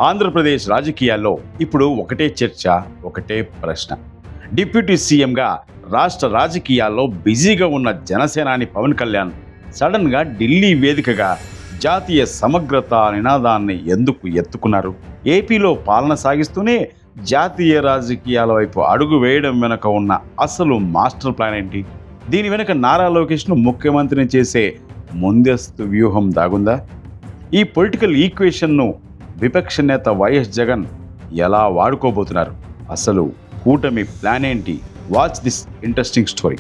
ఆంధ్రప్రదేశ్ రాజకీయాల్లో ఇప్పుడు ఒకటే చర్చ, ఒకటే ప్రశ్న. డిప్యూటీ సీఎంగా రాష్ట్ర రాజకీయాల్లో బిజీగా ఉన్న జనసేనాని పవన్ కళ్యాణ్ సడన్గా ఢిల్లీ వేదికగా జాతీయ సమగ్రత నినాదాన్ని ఎందుకు ఎత్తుకున్నారు? ఏపీలో పాలన సాగిస్తూనే జాతీయ రాజకీయాల వైపు అడుగు వేయడం వెనుక ఉన్న అసలు మాస్టర్ ప్లాన్ ఏంటి? దీని వెనుక నారా లోకేష్ను ముఖ్యమంత్రిని చేసే ముందస్తు వ్యూహం దాగుందా? ఈ పొలిటికల్ ఈక్వేషన్ను విపక్ష నేత వైఎస్ జగన్ ఎలా వాడుకోబోతున్నారు? అసలు కూటమి ప్లాన్ ఏంటి? Watch this interesting story.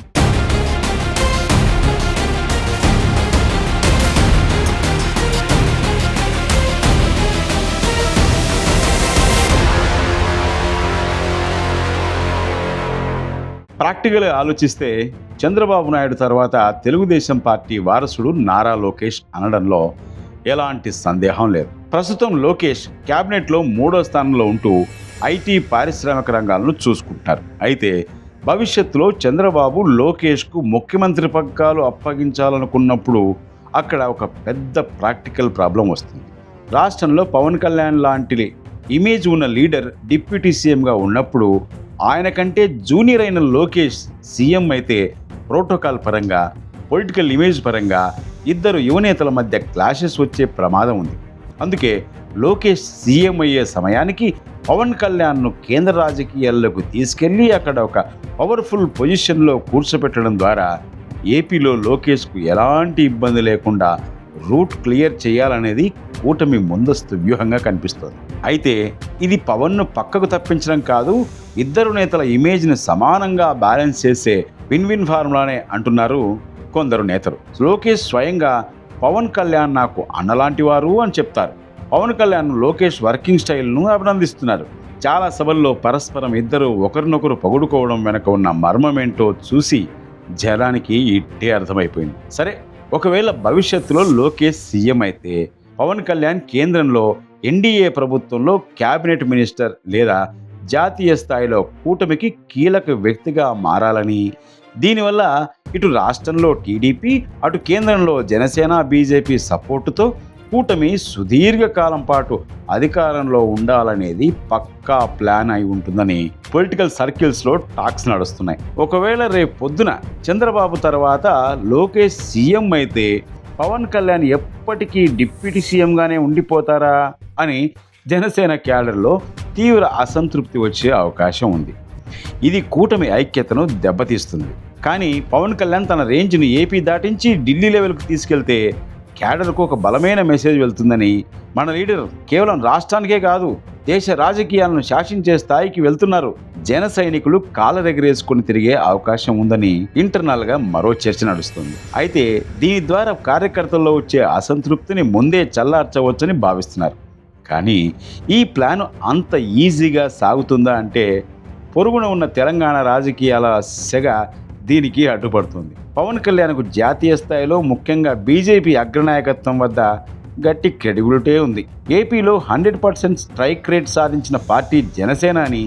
ప్రాక్టికల్గా ఆలోచిస్తే చంద్రబాబు నాయుడు తర్వాత తెలుగుదేశం పార్టీ వారసుడు నారా లోకేష్ అనడంలో ఎలాంటి సందేహం లేదు. ప్రస్తుతం లోకేష్ క్యాబినెట్లో 3వ స్థానంలో ఉంటూ ఐటీ పారిశ్రామిక రంగాలను చూసుకుంటున్నారు. అయితే భవిష్యత్తులో చంద్రబాబు లోకేష్కు ముఖ్యమంత్రి పగ్గాలు అప్పగించాలనుకున్నప్పుడు అక్కడ ఒక పెద్ద ప్రాక్టికల్ ప్రాబ్లం వస్తుంది. రాష్ట్రంలో పవన్ కళ్యాణ్ లాంటి ఇమేజ్ ఉన్న లీడర్ డిప్యూటీ సీఎంగా ఉన్నప్పుడు ఆయన కంటే జూనియర్ అయిన లోకేష్ సీఎం అయితే ప్రోటోకాల్ పరంగా, పొలిటికల్ ఇమేజ్ పరంగా ఇద్దరు యువనేతల మధ్య క్లాషెస్ వచ్చే ప్రమాదం ఉంది. అందుకే లోకేష్ సీఎం అయ్యే సమయానికి పవన్ కళ్యాణ్ను కేంద్ర రాజకీయాల్లోకి తీసుకెళ్లి అక్కడ ఒక పవర్ఫుల్ పొజిషన్లో కూర్చోపెట్టడం ద్వారా ఏపీలో లోకేష్కు ఎలాంటి ఇబ్బంది లేకుండా రూట్ క్లియర్ చేయాలనేది కూటమి ముందస్తు వ్యూహంగా కనిపిస్తోంది. అయితే ఇది పవన్ను పక్కకు తప్పించడం కాదు, ఇద్దరు నేతల ఇమేజ్ని సమానంగా బ్యాలెన్స్ చేసే విన్ విన్ ఫార్ములానే అంటున్నారు కొందరు నేతలు. లోకేష్ స్వయంగా పవన్ కళ్యాణ్ నాకు అన్నలాంటి వారు అని చెప్తారు. పవన్ కళ్యాణ్ లోకేష్ వర్కింగ్ స్టైల్ను అభినందిస్తున్నారు. చాలా సభల్లో పరస్పరం ఇద్దరు ఒకరినొకరు పొగుడుకోవడం వెనక ఉన్న మర్మమేంటో చూసి జనానికి ఇట్టే అర్థమైపోయింది. సరే, ఒకవేళ భవిష్యత్తులో లోకేష్ సీఎం అయితే పవన్ కళ్యాణ్ కేంద్రంలో ఎన్డీఏ ప్రభుత్వంలో క్యాబినెట్ మినిస్టర్ లేదా జాతీయ స్థాయిలో కూటమికి కీలక వ్యక్తిగా మారాలని, దీనివల్ల ఇటు రాష్ట్రంలో టీడీపీ, అటు కేంద్రంలో జనసేన బీజేపీ సపోర్టుతో కూటమి సుదీర్ఘకాలం పాటు అధికారంలో ఉండాలనేది పక్కా ప్లాన్ అయి ఉంటుందని పొలిటికల్ సర్కిల్స్లో టాక్స్ నడుస్తున్నాయి. ఒకవేళ రేపు పొద్దున చంద్రబాబు తర్వాత లోకేష్ సీఎం అయితే పవన్ కళ్యాణ్ ఎప్పటికీ డిప్యూటీ సీఎంగానే ఉండిపోతారా అని జనసేన క్యాడర్లో తీవ్ర అసంతృప్తి వచ్చే అవకాశం ఉంది. ఇది కూటమి ఐక్యతను దెబ్బతీస్తుంది. కానీ పవన్ కళ్యాణ్ తన రేంజ్ని ఏపీ దాటించి ఢిల్లీ లెవెల్కి తీసుకెళ్తే క్యాడర్కు ఒక బలమైన మెసేజ్ వెళ్తుందని, మన లీడర్ కేవలం రాష్ట్రానికే కాదు దేశ రాజకీయాలను శాసించే స్థాయికి వెళ్తున్నారు, జన సైనికులు కాళ్ళరెగరేసుకుని తిరిగే అవకాశం ఉందని ఇంటర్నల్గా మరో చర్చ నడుస్తుంది. అయితే దీని ద్వారా కార్యకర్తల్లో వచ్చే అసంతృప్తిని ముందే చల్లార్చవచ్చని భావిస్తున్నారు. కానీ ఈ ప్లాన్ అంత ఈజీగా సాగుతుందా అంటే పొరుగున ఉన్న తెలంగాణ రాజకీయాల సెగ దీనికి అడ్డుపడుతుంది. పవన్ కళ్యాణ్కు జాతీయ స్థాయిలో ముఖ్యంగా బీజేపీ అగ్రనాయకత్వం వద్ద గట్టి క్రెడిబిలిటీ ఉంది. ఏపీలో 100% స్ట్రైక్ రేట్ సాధించిన పార్టీ జనసేనాని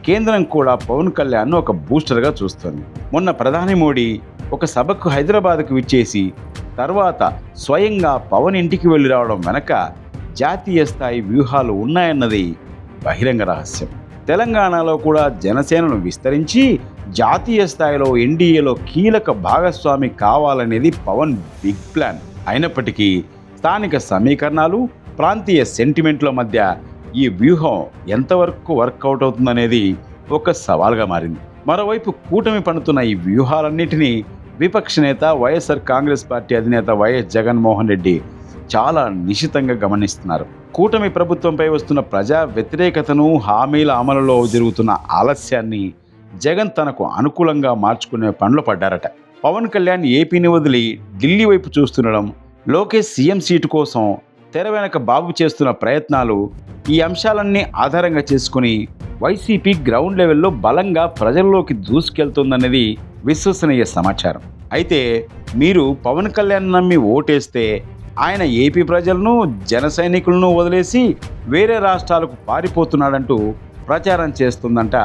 కేంద్రం కూడా పవన్ కళ్యాణ్ను ఒక బూస్టర్గా చూస్తుంది. మొన్న ప్రధాని మోడీ ఒక సభకు హైదరాబాద్కు విచ్చేసి తర్వాత స్వయంగా పవన్ ఇంటికి వెళ్ళి రావడం వెనక జాతీయ స్థాయి వ్యూహాలు ఉన్నాయన్నది బహిరంగ రహస్యం. తెలంగాణలో కూడా జనసేనను విస్తరించి జాతీయ స్థాయిలో ఎన్డీఏలో కీలక భాగస్వామి కావాలనేది పవన్ బిగ్ ప్లాన్. అయినప్పటికీ స్థానిక సమీకరణాలు, ప్రాంతీయ సెంటిమెంట్ల మధ్య ఈ వ్యూహం ఎంతవరకు వర్కౌట్ అవుతుందనేది ఒక సవాల్గా మారింది. మరోవైపు కూటమి పన్నుతున్న ఈ వ్యూహాలన్నింటినీ విపక్ష నేత వైఎస్ఆర్ కాంగ్రెస్ పార్టీ అధినేత వైఎస్ జగన్మోహన్ రెడ్డి చాలా నిశితంగా గమనిస్తున్నారు. కూటమి ప్రభుత్వంపై వస్తున్న ప్రజా వ్యతిరేకతను, హామీల అమలులో జరుగుతున్న ఆలస్యాన్ని జగన్ తనకు అనుకూలంగా మార్చుకునే పనిలో పడ్డారట. పవన్ కళ్యాణ్ ఏపీని వదిలి ఢిల్లీ వైపు చూస్తుండడం, లోకేష్ సీఎం సీటు కోసం తెర వెనక బాబు చేస్తున్న ప్రయత్నాలు, ఈ అంశాలన్నీ ఆధారంగా చేసుకుని వైసీపీ గ్రౌండ్ లెవెల్లో బలంగా ప్రజల్లోకి దూసుకెళ్తుందనేది విశ్వసనీయ సమాచారం. అయితే మీరు పవన్ కళ్యాణ్ నమ్మి ఓటేస్తే ఆయన ఏపీ ప్రజలను, జన సైనికులను వదిలేసి వేరే రాష్ట్రాలకు పారిపోతున్నాడంటూ ప్రచారం చేస్తుందంట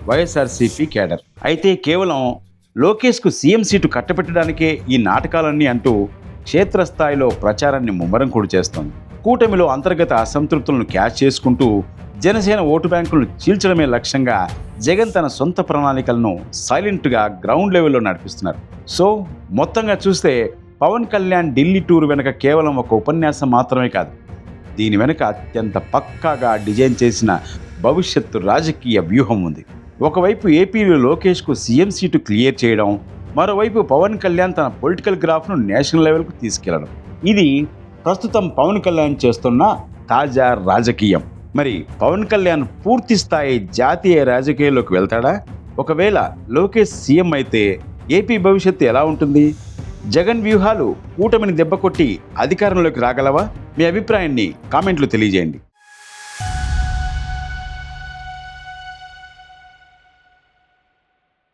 వైఎస్ఆర్సీపీ క్యాడర్. అయితే కేవలం లోకేష్కు సీఎం సీటు కట్టబెట్టడానికే ఈ నాటకాలన్నీ అంటూ క్షేత్రస్థాయిలో ప్రచారాన్ని ముమ్మరం కూడా చేస్తోంది. కూటమిలో అంతర్గత అసంతృప్తులను క్యాచ్ చేసుకుంటూ జనసేన ఓటు బ్యాంకులను చీల్చడమే లక్ష్యంగా జగన్ తన సొంత ప్రణాళికలను సైలెంట్గా గ్రౌండ్ లెవెల్లో నడిపిస్తున్నారు. సో మొత్తంగా చూస్తే పవన్ కళ్యాణ్ ఢిల్లీ టూర్ వెనుక కేవలం ఒక ఉపన్యాసం మాత్రమే కాదు, దీని వెనుక అత్యంత పక్కాగా డిజైన్ చేసిన భవిష్యత్తు రాజకీయ వ్యూహం ఉంది. ఒకవైపు ఏపీలో లోకేష్కు సీఎం సీటు క్లియర్ చేయడం, మరోవైపు పవన్ కళ్యాణ్ తన పొలిటికల్ గ్రాఫ్ను నేషనల్ లెవెల్కు తీసుకెళ్లడం. ఇది ప్రస్తుతం పవన్ కళ్యాణ్ చేస్తున్న తాజా రాజకీయం. మరి పవన్ కళ్యాణ్ పూర్తి స్థాయి జాతీయ రాజకీయాల్లోకి వెళ్తాడా? ఒకవేళ లోకేష్ సీఎం అయితే ఏపీ భవిష్యత్తు ఎలా ఉంటుంది? జగన్ వ్యూహాలు కూటమిని దెబ్బకొట్టి అధికారంలోకి రాగలవా? మీ అభిప్రాయాన్ని కామెంట్లు తెలియజేయండి.